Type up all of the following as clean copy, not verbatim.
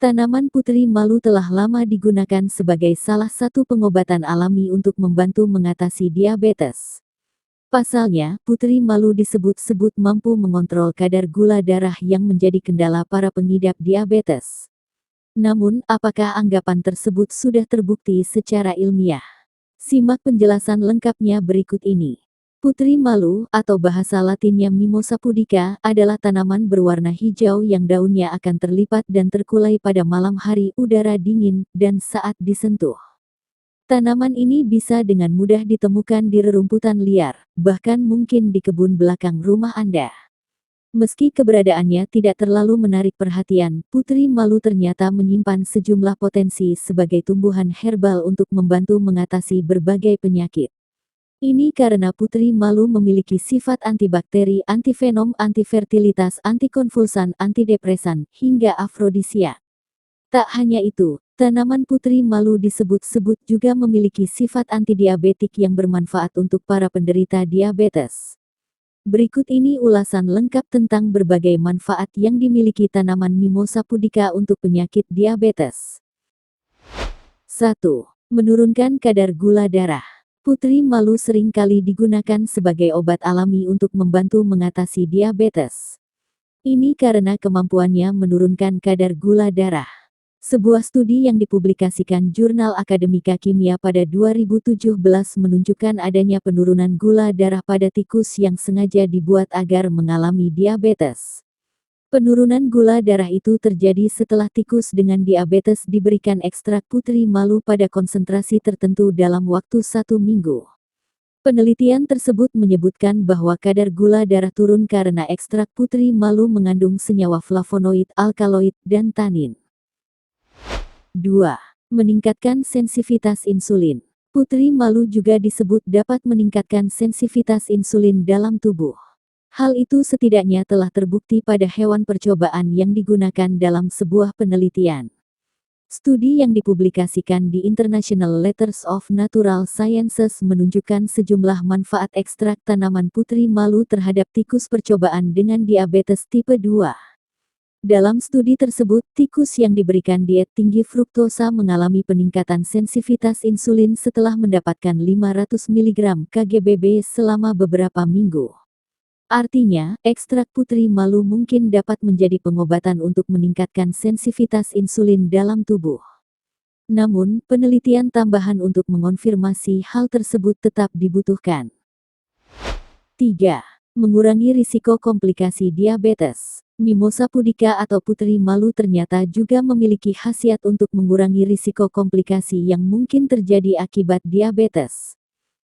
Tanaman putri malu telah lama digunakan sebagai salah satu pengobatan alami untuk membantu mengatasi diabetes. Pasalnya, putri malu disebut-sebut mampu mengontrol kadar gula darah yang menjadi kendala para pengidap diabetes. Namun, apakah anggapan tersebut sudah terbukti secara ilmiah? Simak penjelasan lengkapnya berikut ini. Putri malu, atau bahasa latinnya Mimosa pudica, adalah tanaman berwarna hijau yang daunnya akan terlipat dan terkulai pada malam hari udara dingin, dan saat disentuh. Tanaman ini bisa dengan mudah ditemukan di rerumputan liar, bahkan mungkin di kebun belakang rumah Anda. Meski keberadaannya tidak terlalu menarik perhatian, putri malu ternyata menyimpan sejumlah potensi sebagai tumbuhan herbal untuk membantu mengatasi berbagai penyakit. Ini karena putri malu memiliki sifat antibakteri, antivenom, antifertilitas, antikonvulsan, antidepresan, hingga afrodisia. Tak hanya itu, tanaman putri malu disebut-sebut juga memiliki sifat antidiabetik yang bermanfaat untuk para penderita diabetes. Berikut ini ulasan lengkap tentang berbagai manfaat yang dimiliki tanaman Mimosa pudica untuk penyakit diabetes. 1. Menurunkan kadar gula darah. Putri malu sering kali digunakan sebagai obat alami untuk membantu mengatasi diabetes. Ini karena kemampuannya menurunkan kadar gula darah. Sebuah studi yang dipublikasikan Jurnal Akademika Kimia pada 2017 menunjukkan adanya penurunan gula darah pada tikus yang sengaja dibuat agar mengalami diabetes. Penurunan gula darah itu terjadi setelah tikus dengan diabetes diberikan ekstrak putri malu pada konsentrasi tertentu dalam waktu 1 minggu. Penelitian tersebut menyebutkan bahwa kadar gula darah turun karena ekstrak putri malu mengandung senyawa flavonoid, alkaloid, dan tanin. 2. Meningkatkan sensitivitas insulin. Putri malu juga disebut dapat meningkatkan sensitivitas insulin dalam tubuh. Hal itu setidaknya telah terbukti pada hewan percobaan yang digunakan dalam sebuah penelitian. Studi yang dipublikasikan di International Letters of Natural Sciences menunjukkan sejumlah manfaat ekstrak tanaman putri malu terhadap tikus percobaan dengan diabetes tipe 2. Dalam studi tersebut, tikus yang diberikan diet tinggi fruktosa mengalami peningkatan sensitivitas insulin setelah mendapatkan 500 mg Kgbb selama beberapa minggu. Artinya, ekstrak putri malu mungkin dapat menjadi pengobatan untuk meningkatkan sensitivitas insulin dalam tubuh. Namun, penelitian tambahan untuk mengonfirmasi hal tersebut tetap dibutuhkan. 3. Mengurangi risiko komplikasi diabetes. Mimosa pudica atau putri malu ternyata juga memiliki khasiat untuk mengurangi risiko komplikasi yang mungkin terjadi akibat diabetes.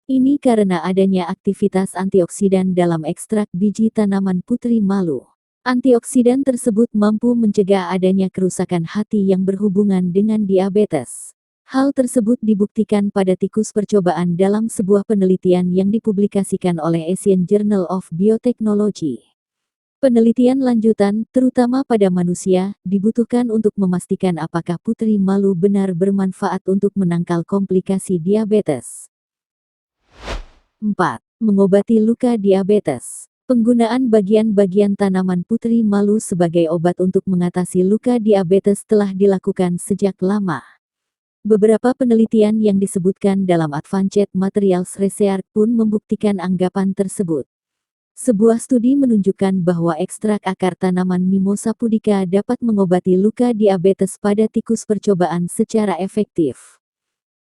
Ini karena adanya aktivitas antioksidan dalam ekstrak biji tanaman putri malu. Antioksidan tersebut mampu mencegah adanya kerusakan hati yang berhubungan dengan diabetes. Hal tersebut dibuktikan pada tikus percobaan dalam sebuah penelitian yang dipublikasikan oleh Asian Journal of Biotechnology. Penelitian lanjutan, terutama pada manusia, dibutuhkan untuk memastikan apakah putri malu benar bermanfaat untuk menangkal komplikasi diabetes. 4. Mengobati luka diabetes. Penggunaan bagian-bagian tanaman putri malu sebagai obat untuk mengatasi luka diabetes telah dilakukan sejak lama. Beberapa penelitian yang disebutkan dalam Advanced Materials Research pun membuktikan anggapan tersebut. Sebuah studi menunjukkan bahwa ekstrak akar tanaman Mimosa pudica dapat mengobati luka diabetes pada tikus percobaan secara efektif.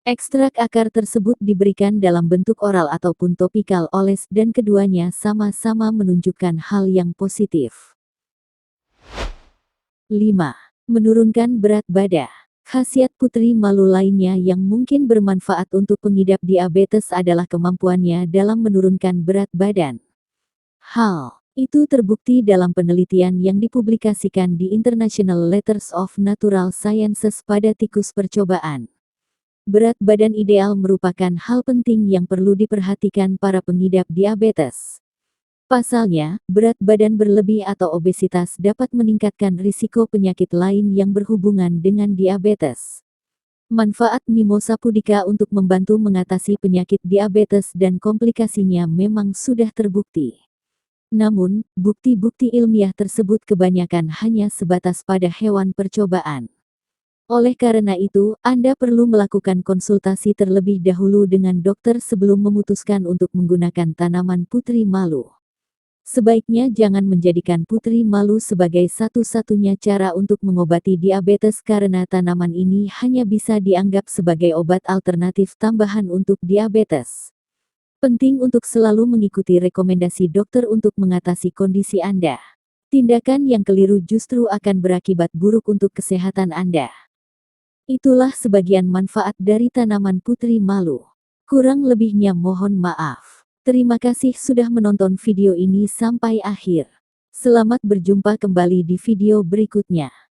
Ekstrak akar tersebut diberikan dalam bentuk oral ataupun topikal oles dan keduanya sama-sama menunjukkan hal yang positif. 5. Menurunkan berat badan. Khasiat putri malu lainnya yang mungkin bermanfaat untuk pengidap diabetes adalah kemampuannya dalam menurunkan berat badan. Hal itu terbukti dalam penelitian yang dipublikasikan di International Letters of Natural Sciences pada tikus percobaan. Berat badan ideal merupakan hal penting yang perlu diperhatikan para pengidap diabetes. Pasalnya, berat badan berlebih atau obesitas dapat meningkatkan risiko penyakit lain yang berhubungan dengan diabetes. Manfaat Mimosa pudica untuk membantu mengatasi penyakit diabetes dan komplikasinya memang sudah terbukti. Namun, bukti-bukti ilmiah tersebut kebanyakan hanya sebatas pada hewan percobaan. Oleh karena itu, Anda perlu melakukan konsultasi terlebih dahulu dengan dokter sebelum memutuskan untuk menggunakan tanaman putri malu. Sebaiknya jangan menjadikan putri malu sebagai satu-satunya cara untuk mengobati diabetes karena tanaman ini hanya bisa dianggap sebagai obat alternatif tambahan untuk diabetes. Penting untuk selalu mengikuti rekomendasi dokter untuk mengatasi kondisi Anda. Tindakan yang keliru justru akan berakibat buruk untuk kesehatan Anda. Itulah sebagian manfaat dari tanaman putri malu. Kurang lebihnya mohon maaf. Terima kasih sudah menonton video ini sampai akhir. Selamat berjumpa kembali di video berikutnya.